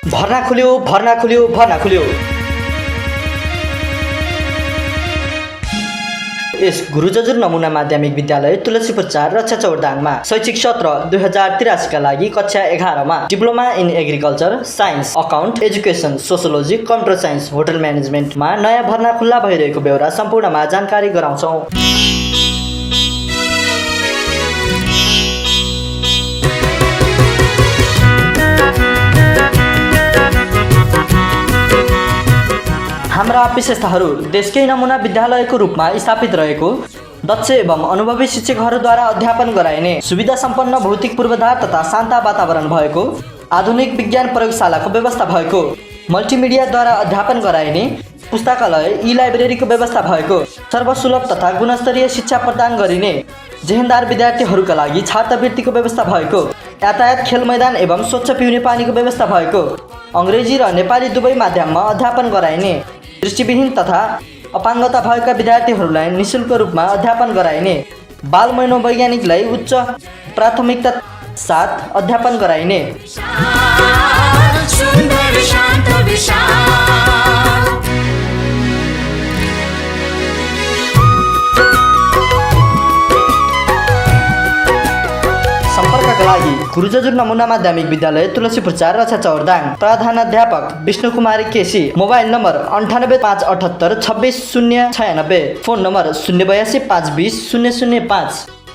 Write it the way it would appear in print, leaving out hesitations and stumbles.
भर्ना खुल्यो भर्ना खुल्यो भर्ना खुल्यो। यस गुरु जजुर नमुना माध्यमिक विद्यालय तुलसीपुर 4 रक्षा चौरदाङमा शैक्षिक सत्र 2083 का लागि कक्षा 11 मा diploma in agriculture science account education sociology computer science hotel म्यानेजमेन्टमा नयाँ भर्ना खुल्ला भइरहेको बेहोरा सम्पूर्णमा जानकारी गराउँछौं। हाम्रा विशेषताहरू देशकै नमुना विद्यालयको रूपमा स्थापित रहेको, दक्ष एवं अनुभवी शिक्षकहरूद्वारा अध्यापन गराइने, सुविधा सम्पन्न भौतिक पूर्वाधार तथा शान्त वातावरण भएको, आधुनिक विज्ञान प्रयोगशालाको व्यवस्था भएको, मल्टिमिडियाद्वारा अध्यापन गराइने, पुस्तकालय ई लाइब्रेरीको व्यवस्था भएको, सर्वसुलभ तथा गुणस्तरीय शिक्षा प्रदान गरिने, जेहेन्दार विद्यार्थीहरूका लागि छात्रवृत्तिको व्यवस्था भएको, यातायात खेल मैदान एवं स्वच्छ पिउने पानीको व्यवस्था भएको, अङ्ग्रेजी र नेपाली दुवै माध्यममा अध्यापन गराइने, दृष्टिविहीन तथा अपाङ्गता भएका विद्यार्थीहरूलाई निःशुल्क रूपमा अध्यापन गराइने, बाल मनोवैज्ञानिकलाई उच्च प्राथमिकता साथ अध्यापन गराइने, सम्पर्कका लागि गुरु जजुर नमुना माध्यमिक विद्यालय तुलसीपुर 4 रक्षा चौरदाङ, प्रधानाध्यापक Vishnu Kumari KC, mobile number 9858 26 096, phone number 082 520 005।